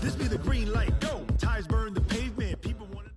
This be the green light. Go. Tires burn the pavement. People want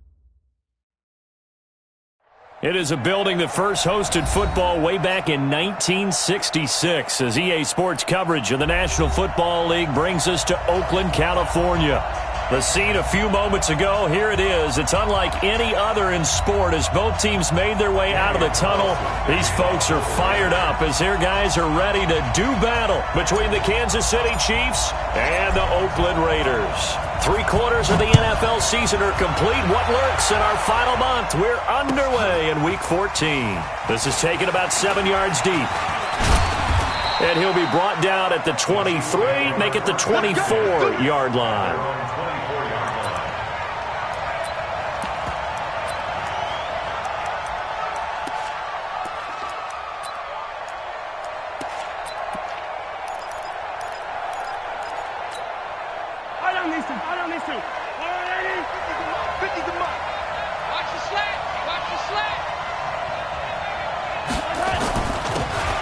It is a building that first hosted football way back in 1966 as EA Sports coverage of the National Football League brings us to Oakland, California. The scene a few moments ago, here it is. It's unlike any other in sport as both teams made their way out of the tunnel. These folks are fired up as their guys are ready to do battle between the Kansas City Chiefs and the Oakland Raiders. 3/4 of the NFL season are complete. What lurks in our final month? We're underway in Week 14. This is taken about 7 yards deep. And he'll be brought down at the 23, make it the 24-yard line.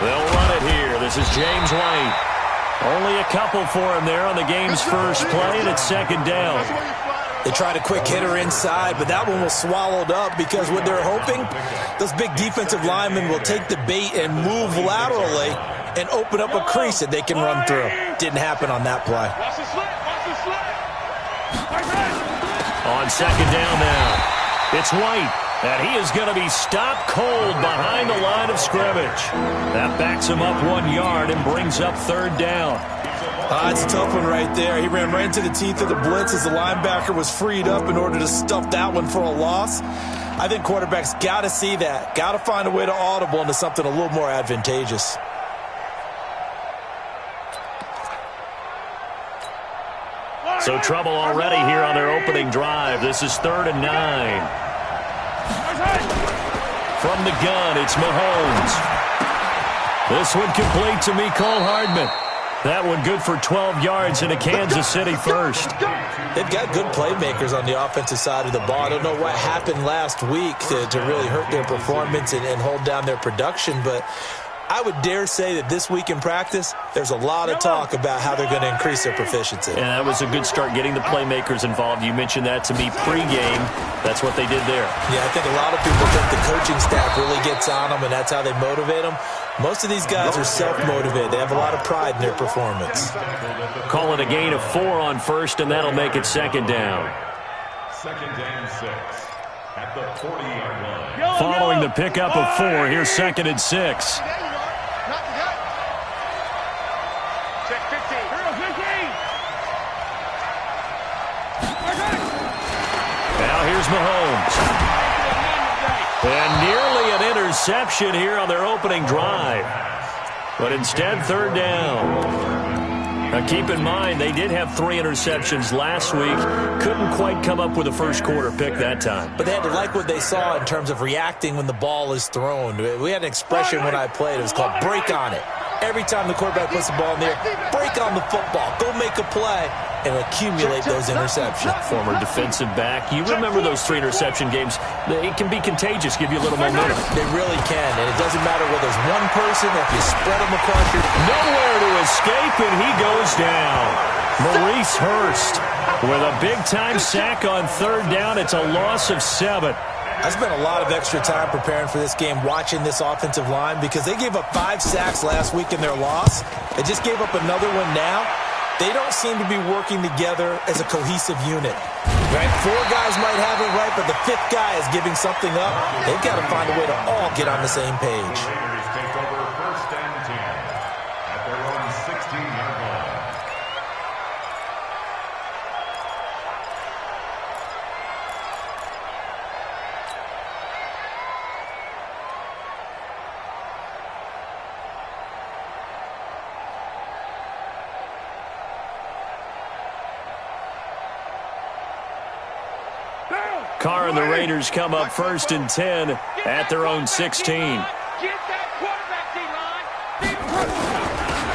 They'll run it here. This is James White. Only a couple for him there on the game's first play, and it's second down. They tried a quick hitter inside, but that one was swallowed up because what they're hoping, those big defensive linemen will take the bait and move laterally and open up a crease that they can run through. Didn't happen on that play. On second down now, it's White. And he is going to be stopped cold behind the line of scrimmage. That backs him up 1 yard and brings up third down. It's a tough one right there. He ran right into the teeth of the blitz as the linebacker was freed up in order to stuff that one for a loss. I think quarterbacks got to see that. Got to find a way to audible into something a little more advantageous. So trouble already here on their opening drive. This is 3rd and 9. From the gun, it's Mahomes. This one complete to Mecole Hardman. That one good for 12 yards in a Kansas City first. They've got good playmakers on the offensive side of the ball. I don't know what happened last week to really hurt their performance and hold down their production, but I would dare say that this week in practice, there's a lot of talk about how they're going to increase their proficiency. And that was a good start getting the playmakers involved. You mentioned that to me pregame. That's what they did there. Yeah, I think a lot of people think the coaching staff really gets on them, and that's how they motivate them. Most of these guys are self-motivated. They have a lot of pride in their performance. Call it a gain of 4 on first, and that'll make it second down. Second and 6 at the 40-yard line. Following the pickup of 4, here's second and 6. Now here's Mahomes. And nearly an interception here on their opening drive. But instead, third down. Now keep in mind, they did have 3 interceptions last week. Couldn't quite come up with a first quarter pick that time. But they had to like what they saw in terms of reacting when the ball is thrown. We had an expression when I played. It was called break on it. Every time the quarterback puts the ball in the air, break on the football. Go make a play and accumulate those interceptions. Former defensive back. You remember those 3 interception games. It can be contagious, give you a little momentum. They really can, and it doesn't matter whether it's one person or if you spread them across your... Nowhere to escape, and he goes down. Maurice Hurst with a big-time sack on third down. It's a loss of 7. I spent a lot of extra time preparing for this game watching this offensive line because they gave up 5 sacks last week in their loss. They just gave up another one now. They don't seem to be working together as a cohesive unit. Right? 4 guys might have it right, but the 5th guy is giving something up. They've got to find a way to all get on the same page. Raiders take over 1st and 10 at their own 16-yard line. Carr and the Raiders come up 1st and 10 at their own 16.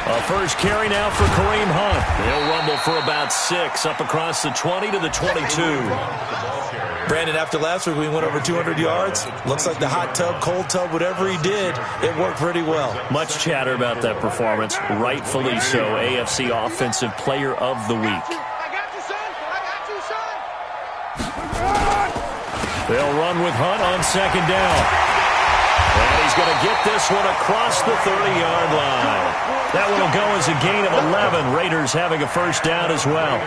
A first carry now for Kareem Hunt. He'll rumble for about 6 up across the 20 to the 22. Brandon, after last week we went over 200 yards. Looks like the hot tub, cold tub, whatever he did, it worked pretty well. Much chatter about that performance. Rightfully so. AFC Offensive Player of the Week. They'll run with Hunt on second down. And he's going to get this one across the 30-yard line. That one will go as a gain of 11. Raiders having a first down as well.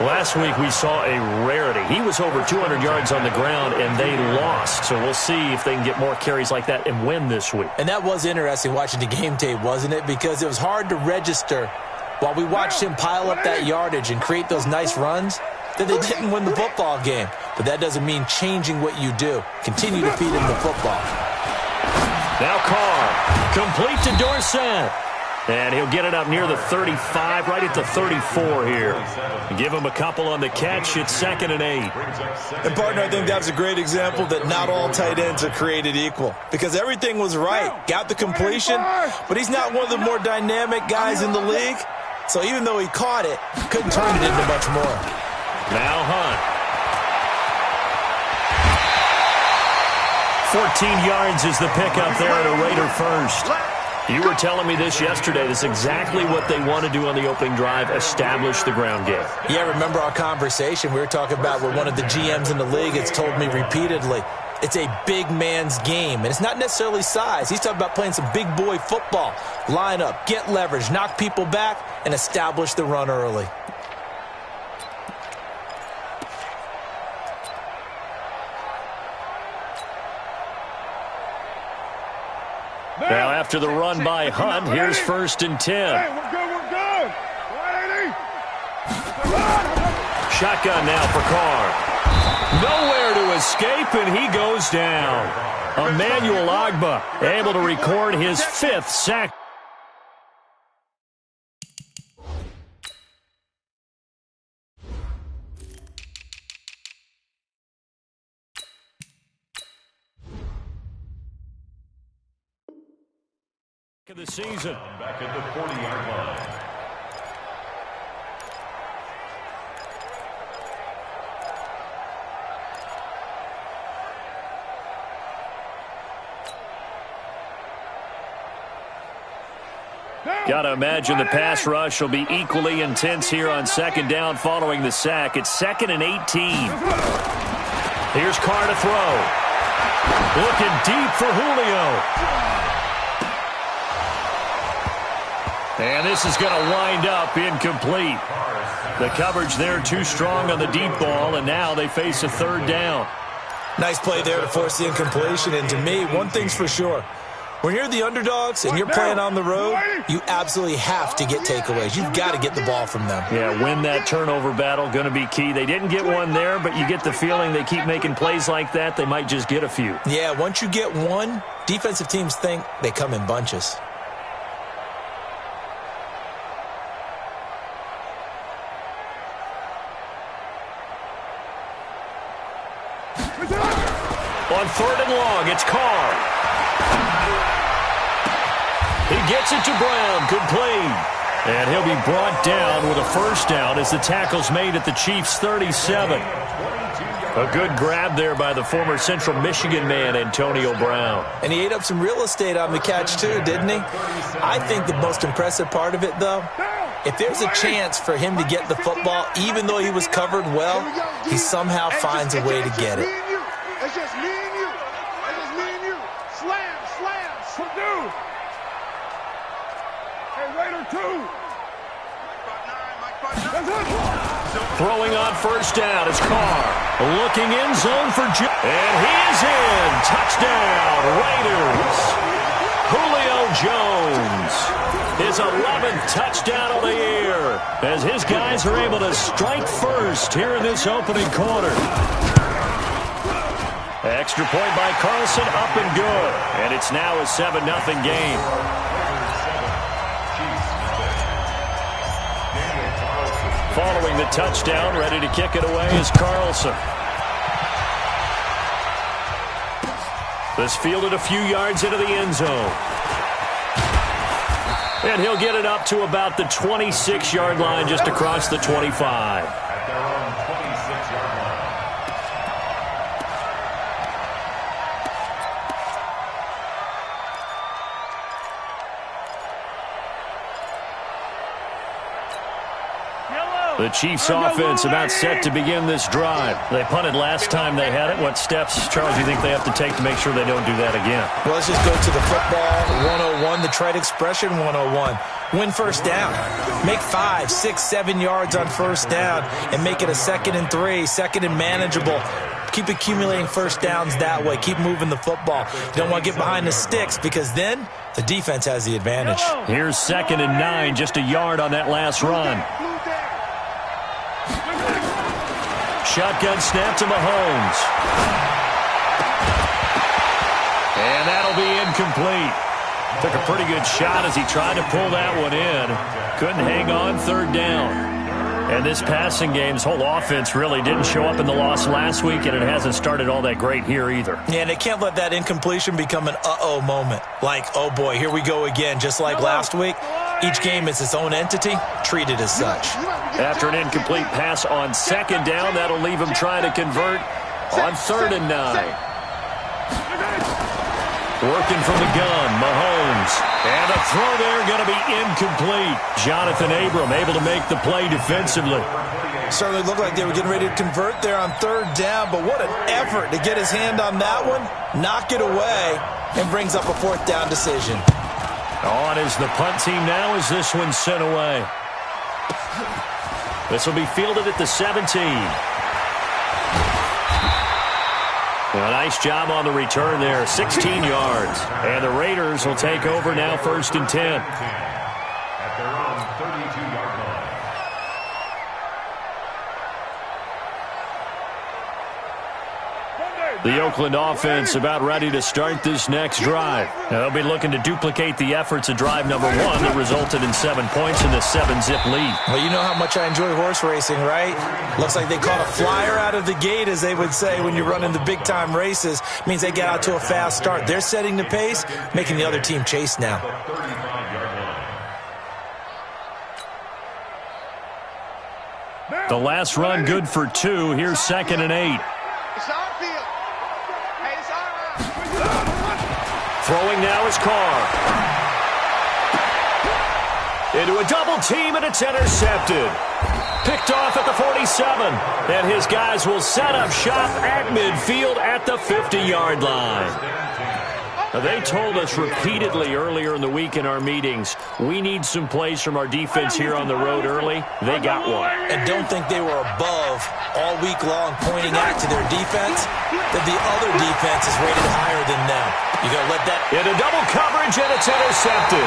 Last week we saw a rarity. He was over 200 yards on the ground, and they lost. So we'll see if they can get more carries like that and win this week. And that was interesting watching the game tape, wasn't it? Because it was hard to register while we watched him pile up that yardage and create those nice runs that they didn't win the football game. But that doesn't mean changing what you do. Continue to feed him the football. Now Carr, complete to Dorsett. And he'll get it up near the 35, right at the 34 here. Give him a couple on the catch. It's 2nd and 8. And, partner, I think that was a great example that not all tight ends are created equal. Because everything was right. Got the completion, but he's not one of the more dynamic guys in the league. So even though he caught it, couldn't turn it into much more. Now Hunt. 14 yards is the pickup there at a Raider first. You were telling me this yesterday. That's exactly what they want to do on the opening drive, establish the ground game. Yeah, remember our conversation? We were talking about what one of the GMs in the league has told me repeatedly. It's a big man's game, and it's not necessarily size. He's talking about playing some big boy football. Line up, get leverage, knock people back, and establish the run early. Now after the run by Hunt, here's 1st and 10. Hey, we're good. 180. Shotgun now for Carr. Nowhere to escape, and he goes down. Emmanuel Ogbah able to record his 5th sack. Of the season. Back at the 40-yard line. Got to imagine the pass rush will be equally intense here on second down following the sack. It's 2nd and 18. Here's Carr to throw. Looking deep for Julio. And this is going to wind up incomplete. The coverage there too strong on the deep ball, and now they face a 3rd down. Nice play there to force the incompletion, and to me, one thing's for sure. When you're the underdogs and you're playing on the road, you absolutely have to get takeaways. You've got to get the ball from them. Yeah, win that turnover battle, going to be key. They didn't get one there, but you get the feeling they keep making plays like that, they might just get a few. Yeah, once you get one, defensive teams think they come in bunches. On 3rd and long, it's Carr. He gets it to Brown, complete. And he'll be brought down with a first down as the tackle's made at the Chiefs' 37. A good grab there by the former Central Michigan man, Antonio Brown. And he ate up some real estate on the catch, too, didn't he? I think the most impressive part of it, though, if there's a chance for him to get the football, even though he was covered well, he somehow finds a way to get it. It's just me and you. It's just me and you. Slam, subdue. Hey, Raider 2. Throwing on first down is Carr. Looking in zone for Jim. And he is in. Touchdown, Raiders. Julio Jones. His 11th touchdown of the year as his guys are able to strike first here in this opening quarter. Extra point by Carlson, up and good. And it's now a 7-0 game. Following the touchdown, ready to kick it away is Carlson. This fielded a few yards into the end zone. And he'll get it up to about the 26-yard line, just across the 25. At their own 26-yard line. Yellow. The Chiefs offense about set to begin this drive. They punted last time they had it. What steps, Charles, do you think they have to take to make sure they don't do that again? Well, let's just go to the football 101, the trite expression 101. Win first down. Make 5, 6, 7 yards on first down and make it a 2nd and 3, 2nd and manageable. Keep accumulating first downs that way. Keep moving the football. You don't want to get behind the sticks because then the defense has the advantage. Here's 2nd and 9, just a yard on that last run. Shotgun snap to Mahomes. And that'll be incomplete. Took a pretty good shot as he tried to pull that one in. Couldn't hang on, 3rd down. And this passing game's whole offense really didn't show up in the loss last week, and it hasn't started all that great here either. Yeah, and they can't let that incompletion become an uh-oh moment. Like, oh boy, here we go again, just like last week. Each game is its own entity, treated as such. After an incomplete pass on 2nd down, that'll leave him trying to convert on 3rd and 9. Working from the gun, Mahomes. And the throw there going to be incomplete. Jonathan Abram able to make the play defensively. Certainly looked like they were getting ready to convert there on 3rd down, but what an effort to get his hand on that one, knock it away, and brings up a 4th down decision. On is the punt team now as this one's sent away. This will be fielded at the 17. A nice job on the return there, 16 yards. And the Raiders will take over now, 1st and 10. At their own 32-yard line. The Oakland offense about ready to start this next drive. Now, they'll be looking to duplicate the efforts of drive number 1 that resulted in 7 points in the 7-zip lead. Well, you know how much I enjoy horse racing, right? Looks like they caught a flyer out of the gate, as they would say when you're running the big-time races. Means they get out to a fast start. They're setting the pace, making the other team chase now. The last run good for 2. Here's 2nd and 8. Throwing now is Carr. Into a double team, and it's intercepted. Picked off at the 47. And his guys will set up shop at midfield at the 50-yard line. Now, they told us repeatedly earlier in the week in our meetings, we need some plays from our defense here on the road early. They got one. And don't think they were above all week long pointing out to their defense that the other defense is rated higher than them. You got to let that... Into double coverage, and it's intercepted.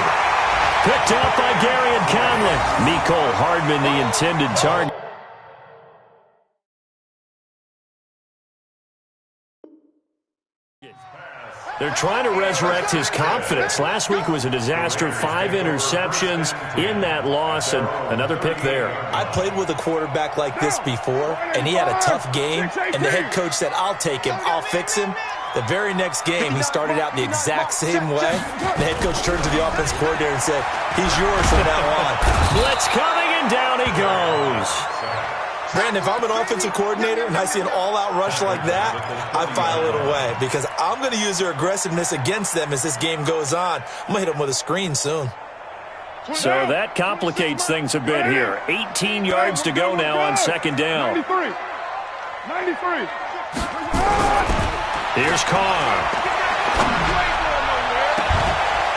Picked up by Gary and Conley. Mecole Hardman, the intended target. They're trying to resurrect his confidence. Last week was a disaster. 5 interceptions in that loss, and another pick there. I played with a quarterback like this before, and he had a tough game, and the head coach said, I'll take him, I'll fix him. The very next game, he started out the exact same way. The head coach turned to the offense coordinator and said, he's yours from now on. Blitz coming, and down he goes. Brandon, if I'm an offensive coordinator and I see an all-out rush like that, I file it away because I'm going to use their aggressiveness against them as this game goes on. I'm going to hit them with a screen soon. So that complicates things a bit here. 18 yards to go now on 2nd down. 93. Here's Carr.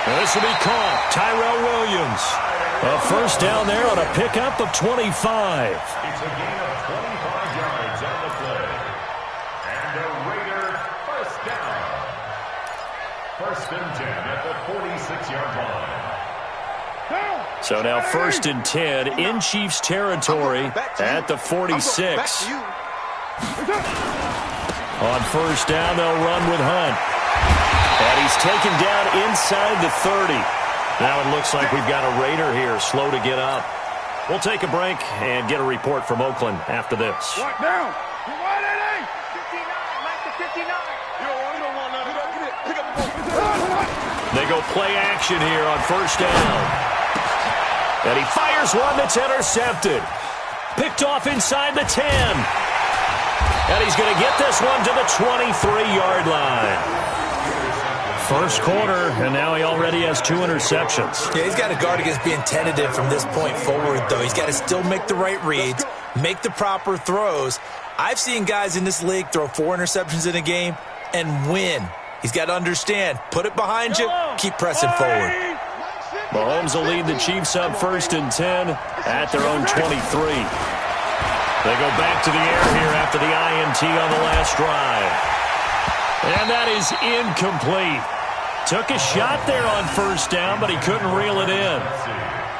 This will be caught. Tyrell Williams. A 1st down there on a pickup of 25. It's a gain of 25 yards on the play. And a Raider 1st down. 1st and 10 at the 46-yard line. So now 1st and 10 in Chiefs territory at the 46. On 1st down, they'll run with Hunt. And he's taken down inside the 30. Now it looks like we've got a Raider here, slow to get up. We'll take a break and get a report from Oakland after this. Right down. 59, like the 59. You don't want nothing. Pick up the ball. They go play action here on 1st down. And he fires one that's intercepted. Picked off inside the 10. And he's going to get this one to the 23-yard line. First quarter, and now he already has 2 interceptions. Yeah, he's got to guard against being tentative from this point forward, though. He's got to still make the right reads, make the proper throws. I've seen guys in this league throw 4 interceptions in a game and win. He's got to understand, put it behind you, keep pressing forward. Mahomes will lead the Chiefs up 1st and 10 at their own 23. They go back to the air here after the INT on the last drive. And that is incomplete. Took a shot there on 1st down, but he couldn't reel it in.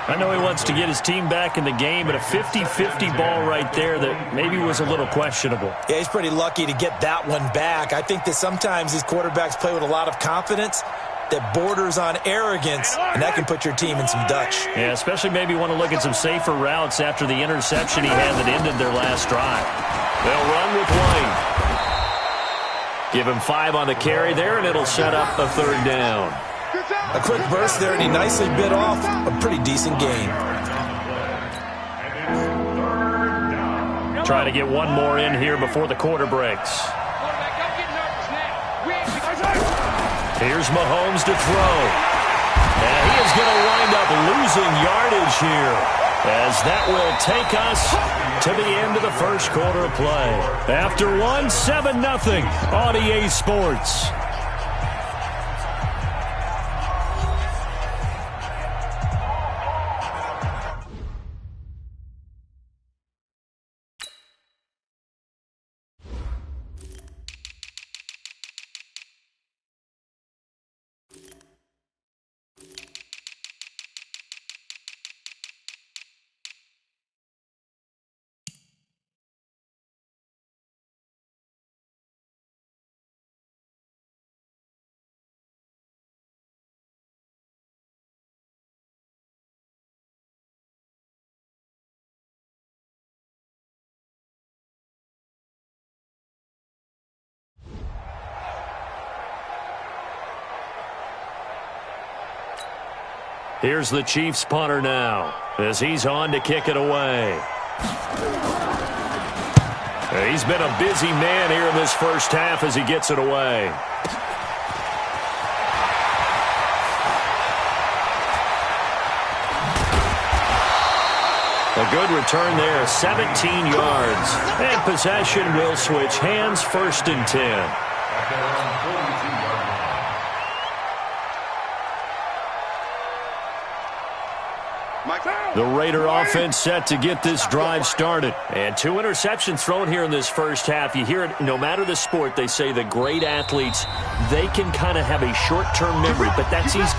I know he wants to get his team back in the game, but a 50-50 ball right there that maybe was a little questionable. Yeah, he's pretty lucky to get that one back. I think that sometimes these quarterbacks play with a lot of confidence that borders on arrogance, and that can put your team in some Dutch. Yeah, especially maybe want to look at some safer routes after the interception he had that ended their last drive. They'll run with White. Give him 5 on the carry there, and it'll set up a 3rd down. A quick burst there, and he nicely bit off a pretty decent gain. Try to get one more in here before the quarter breaks. Here's Mahomes to throw. And he is going to wind up losing yardage here, as that will take us to the end of the first quarter of play. After 7-0 on EA Sports. Here's the Chiefs punter now, as he's on to kick it away. He's been a busy man here in this first half as he gets it away. A good return there, 17 yards. And possession will switch hands, 1st and 10. The Raider offense set to get this drive started. And 2 interceptions thrown here in this first half. You hear it, no matter the sport, they say the great athletes, they can kind of have a short-term memory, but that's easy.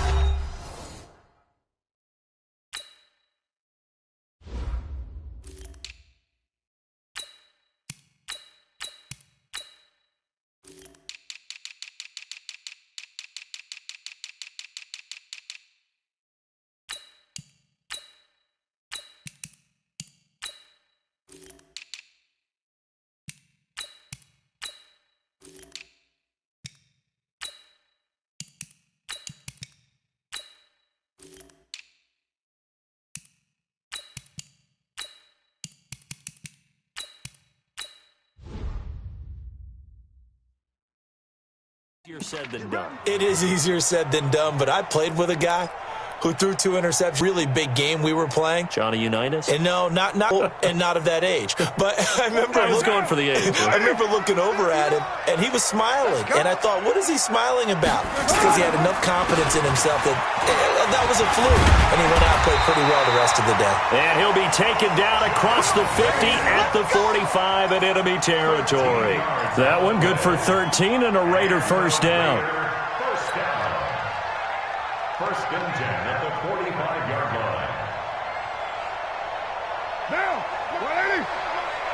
Easier said than done. It is easier said than done, but I played with a guy who threw 2 interceptions. Really big game we were playing. Johnny Unitas? And no, not and not of that age. But I remember I was going for the age. I remember looking over at him, and he was smiling. And I thought, what is he smiling about? It's because he had enough confidence in himself that that was a fluke. And he went out and played pretty well the rest of the day. And he'll be taken down across the 50 at the 45 at enemy territory. That one good for 13 and a Raider 1st down. 1st and 10 at the 45-yard line. Now, 180.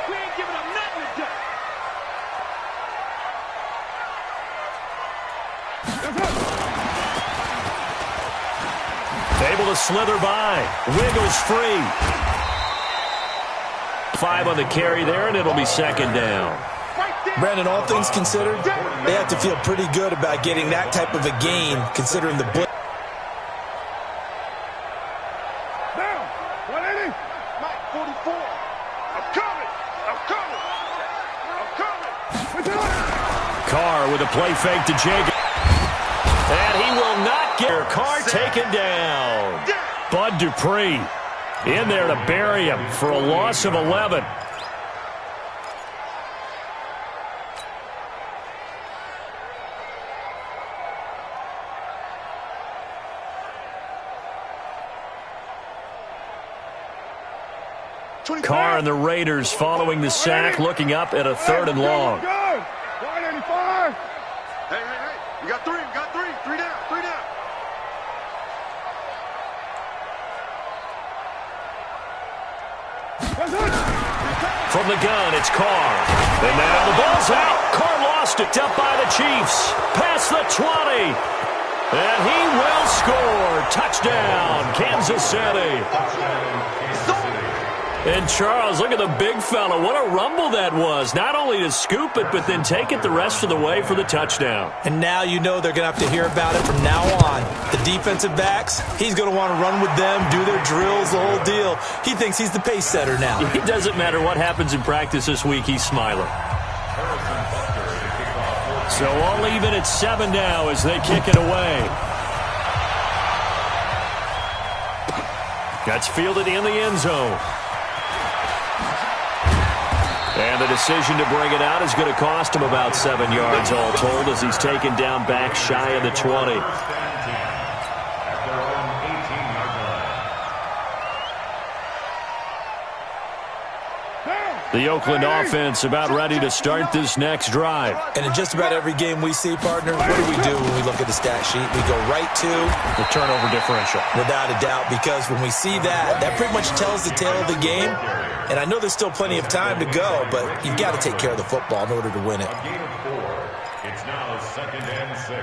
We ain't giving up nothing today. Able to slither by. Wiggles free. 5 on the carry there, and it'll be 2nd down. Brandon, all things considered, they have to feel pretty good about getting that type of a gain, considering the blitz. Now, 180. Mike, 44. I'm coming. I'm coming. I'm coming. Carr with a play fake to Jacob. And Carr taken down. Bud Dupree in there to bury him for a loss of 11. Carr and the Raiders following the sack, looking up at a 3rd and long. Hey, you got 3, you got 3. 3 down, 3 down. From the gun, it's Carr. And now the ball's out. Carr lost it. Up by the Chiefs. Past the 20. And he will score. Touchdown, Kansas City. And Charles, look at the big fella. What a rumble that was. Not only to scoop it, but then take it the rest of the way for the touchdown. And now you know they're going to have to hear about it from now on. The defensive backs, he's going to want to run with them, do their drills, the whole deal. He thinks he's the pace setter now. It doesn't matter what happens in practice this week, he's smiling. So all even at 7 now as they kick it away. That's fielded in the end zone. And the decision to bring it out is going to cost him about 7 yards all told as he's taken down back shy of the 20. The Oakland offense about ready to start this next drive. And in just about every game we see, partner, what do when we look at the stat sheet? We go right to the turnover differential. Without a doubt, because when we see that, that pretty much tells the tale of the game. And I know there's still plenty of time to go, but you've got to take care of the football in order to win it. A gain of 4. It's now 2nd and 6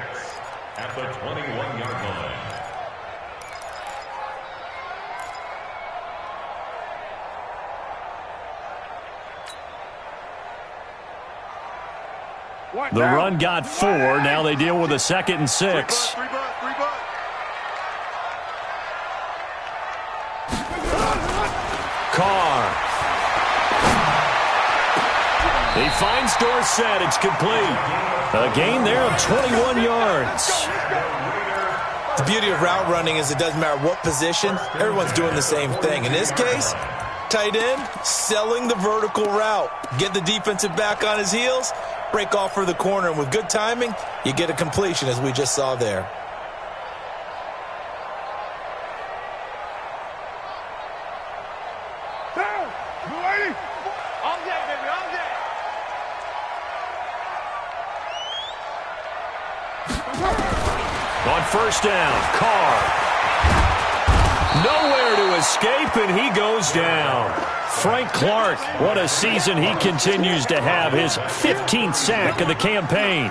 at the 21-yard line. The run got 4. Now they deal with a 2nd and 6. Carr. He finds Dorsett. It's complete. A gain there of 21 yards. The beauty of route running is it doesn't matter what position. Everyone's doing the same thing. In this case, tight end, selling the vertical route. Get the defensive back on his heels. Break off for the corner, and with good timing, you get a completion, as we just saw there. On 1st down, Carr. Nowhere to escape, and he goes down. Frank Clark, what a season he continues to have, his 15th sack of the campaign.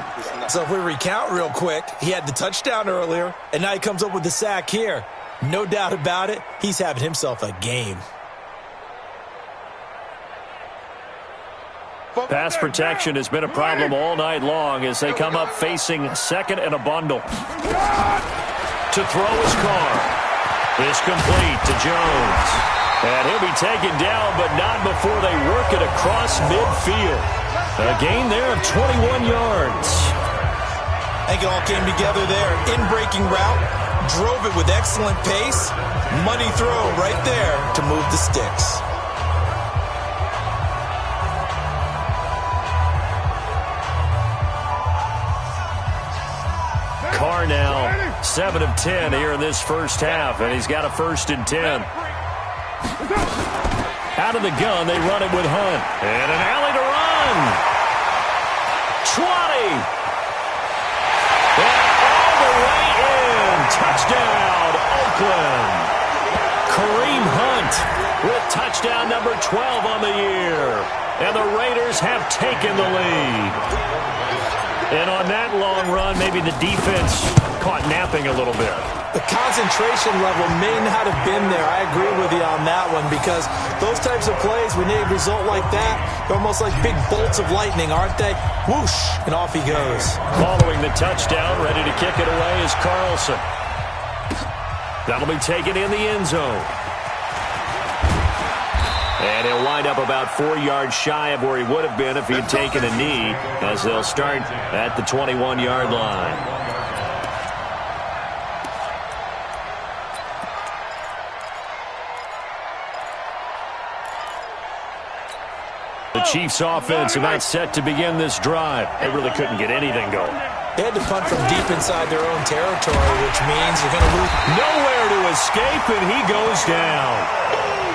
So if we recount real quick, he had the touchdown earlier, and now he comes up with the sack here. No doubt about it, he's having himself a game. Pass protection has been a problem all night long as they come up facing 2nd and a bundle. To throw is Carr. It's complete to Jones. And he'll be taken down, but not before they work it across midfield. A gain there of 21 yards. I think it all came together there. In-breaking route, drove it with excellent pace. Money throw right there to move the sticks. Carr now 7 of 10 here in this first half, and he's got a 1st and 10. Out of the gun, they run it with Hunt. And an alley to run. 20. And all the way in. Touchdown, Oakland. Kareem Hunt with touchdown number 12 on the year. And the Raiders have taken the lead. And on that long run, maybe the defense caught napping a little bit. The concentration level may not have been there. I agree with you on that one because those types of plays, when they result like that, they're almost like big bolts of lightning, aren't they? Whoosh, and off he goes. Following the touchdown, ready to kick it away is Carlson. That'll be taken in the end zone. And he'll wind up about 4 yards shy of where he would have been if he had taken a knee, as they'll start at the 21-yard line. Chiefs offense about set to begin this drive. They really couldn't get anything going. They had to punt from deep inside their own territory, which means you're going to lose. Nowhere to escape, and he goes down.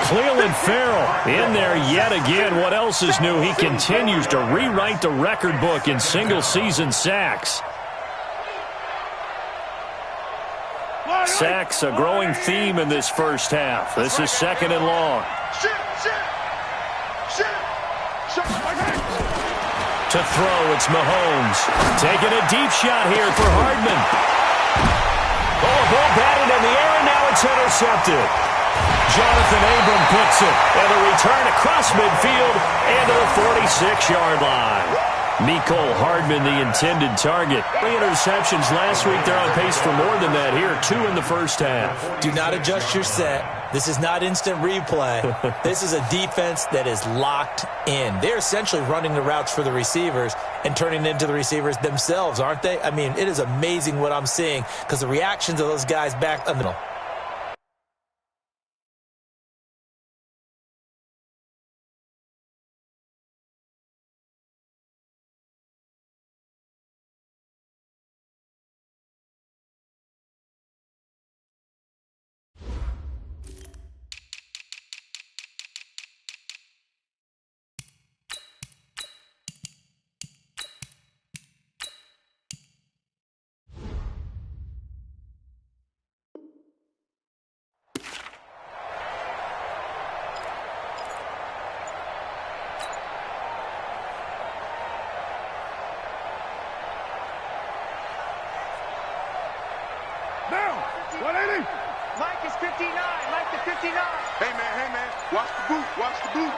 Cleveland Farrell in there yet again. What else is new? He continues to rewrite the record book in single-season sacks. Sacks, a growing theme in this first half. This is second and long. To throw, it's Mahomes. Taking a deep shot here for Hardman. Oh, ball batted in the air, and now it's intercepted. Jonathan Abram picks it, and a return across midfield and to the 46-yard line. Mecole Hardman, the intended target. 3 interceptions last week. They're on pace for more than that here. 2 in the first half. Do not adjust your set. This is not instant replay. This is a defense that is locked in. They're essentially running the routes for the receivers and turning into the receivers themselves, aren't they? I mean, it is amazing what I'm seeing because the reactions of those guys back on the... Now, 180. Mike is 59. Mike the 59. Hey, man. Watch the boot. Watch the boot.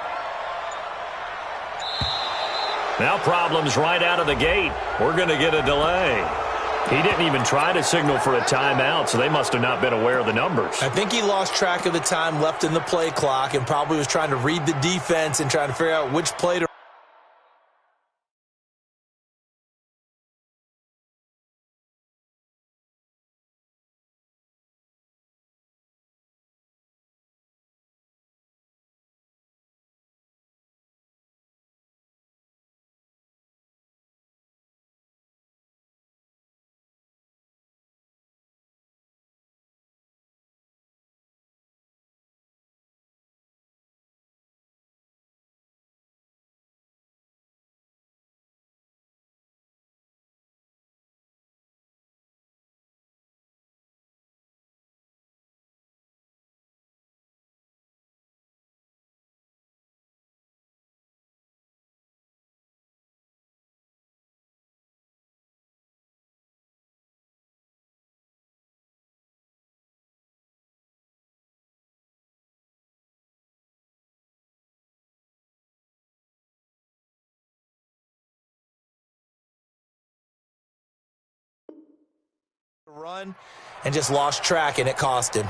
Now problems right out of the gate. We're going to get a delay. He didn't even try to signal for a timeout, so they must have not been aware of the numbers. I think he lost track of the time left in the play clock and probably was trying to read the defense and trying to figure out which play to... run and just lost track, and it cost him.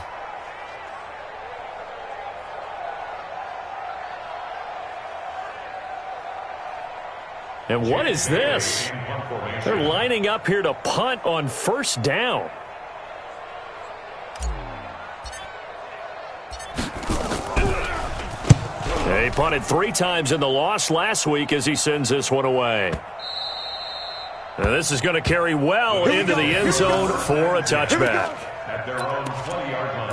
And what is this? They're lining up here to punt on first down. He punted 3 times in the loss last week as he sends this one away. And this is going to carry well into the end zone for a touchback. At their own 20-yard line.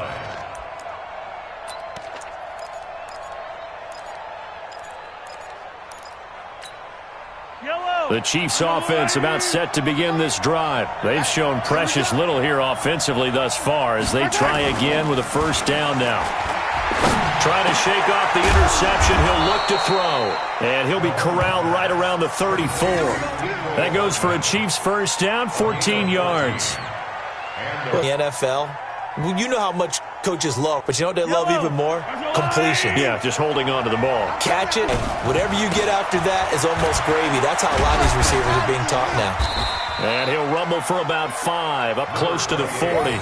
The Chiefs offense about set to begin this drive. They've shown precious little here offensively thus far as they try again with a first down now. Trying to shake off the interception. He'll look to throw. And he'll be corralled right around the 34. That goes for a Chiefs first down, 14 yards. The NFL, you know how much coaches love, but you know what they love even more? Completion. Yeah, just holding on to the ball. Catch it. Whatever you get after that is almost gravy. That's how a lot of these receivers are being taught now. And he'll rumble for about 5, up close to the 40.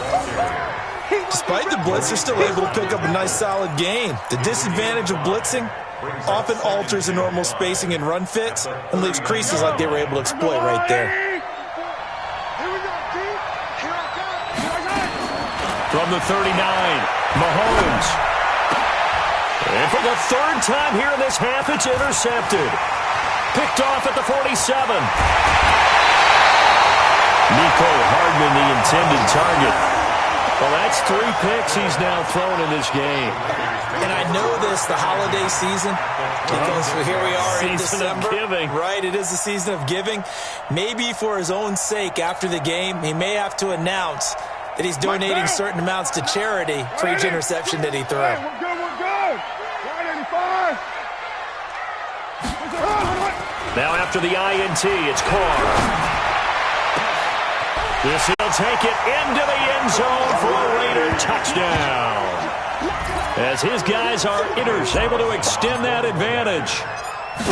Despite the blitz, they're still able to pick up a nice solid gain. The disadvantage of blitzing often alters the normal spacing and run fits and leaves creases like they were able to exploit right there. From the 39, Mahomes. And for the third time here in this half, it's intercepted. Picked off at the 47. Nico Hardman, the intended target. Well, that's 3 picks he's now thrown in this game. And I know this, the holiday season, because here we are in December. Season of giving. Right, it is the season of giving. Maybe for his own sake after the game, he may have to announce that he's donating certain amounts to charity for each interception that he threw. Hey, we're good, we're good. 185. Now after the INT, it's Carr. He'll take it into the end zone for a Raider touchdown. As his guys are able to extend that advantage.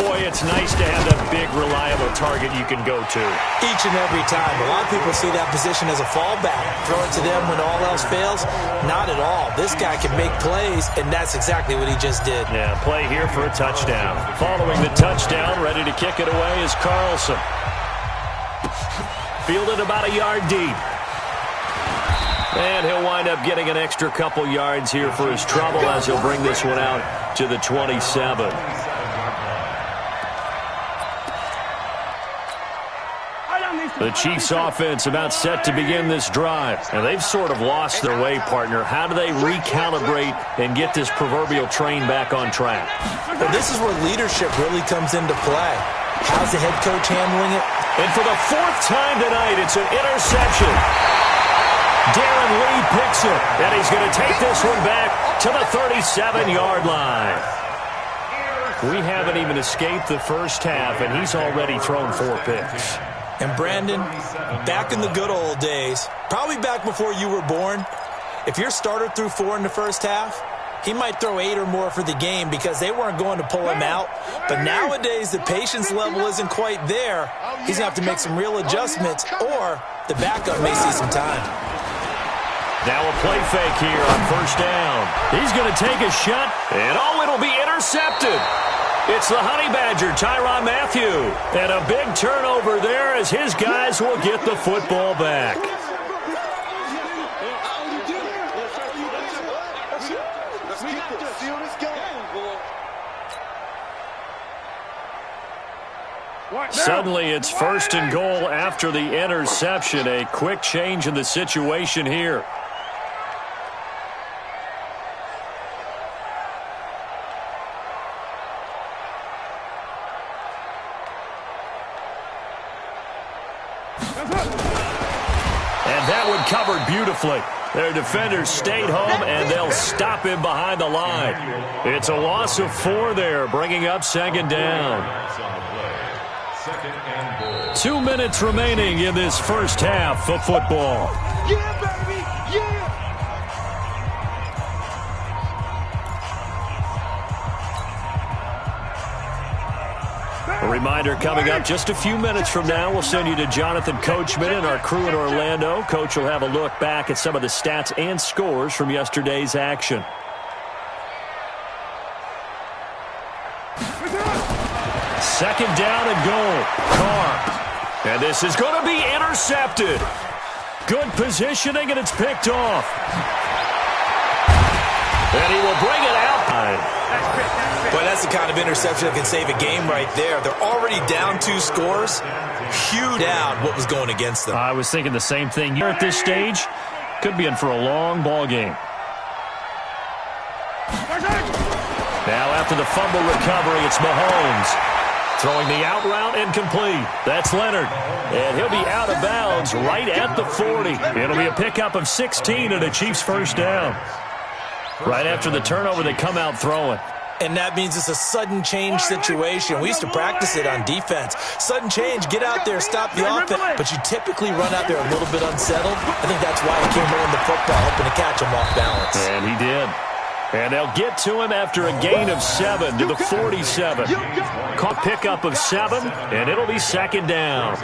Boy, it's nice to have that big, reliable target you can go to. Each and every time. A lot of people see that position as a fallback. Throw it to them when all else fails. Not at all. This guy can make plays, and that's exactly what he just did. Yeah, play here for a touchdown. Following the touchdown, ready to kick it away is Carlson. Fielded about a yard deep. And he'll wind up getting an extra couple yards here for his trouble as he'll bring this one out to the 27. The Chiefs' offense about set to begin this drive. And they've sort of lost their way, partner. How do they recalibrate and get this proverbial train back on track? Well, this is where leadership really comes into play. How's the head coach handling it? And for the 4th time tonight, it's an interception. Darren Lee picks it, and he's going to take this one back to the 37-yard line. We haven't even escaped the first half, and he's already thrown 4 picks. And Brandon, back in the good old days, probably back before you were born, if your starter threw 4 in the first half, he might throw 8 or more for the game because they weren't going to pull him out. But nowadays, the patience level isn't quite there. He's going to have to make some real adjustments, or the backup may see some time. Now a play fake here on first down. He's going to take a shot, and it'll be intercepted. It's the Honey Badger, Tyrann Mathieu. And a big turnover there as his guys will get the football back. Suddenly it's 1st and goal after the interception. A quick change in the situation here. And that one covered beautifully. Their defenders stayed home, and they'll stop him behind the line. It's a loss of 4 there, bringing up 2nd down. 2 minutes remaining in this first half of football. Yeah, baby, yeah. A reminder coming up just a few minutes from now, we'll send you to Jonathan Coachman and our crew in Orlando. Coach will have a look back at some of the stats and scores from yesterday's action. Second down and goal. Carr. And this is going to be intercepted. Good positioning, and it's picked off. And he will bring it out. Boy, that's the kind of interception that can save a game right there. They're already down 2 scores. Huge down what was going against them. I was thinking the same thing here at this stage. Could be in for a long ball game. Now after the fumble recovery, it's Mahomes. Throwing the out route incomplete. That's Leonard. And he'll be out of bounds right at the 40. It'll be a pickup of 16 and a Chiefs first down. Right after the turnover, they come out throwing. And that means it's a sudden change situation. We used to practice it on defense. Sudden change, get out there, stop the offense. But you typically run out there a little bit unsettled. I think that's why he came running the football, hoping to catch him off balance. And he did. And they'll get to him after a gain of 7 to the 47. Caught pickup of 7, and it'll be 2nd down.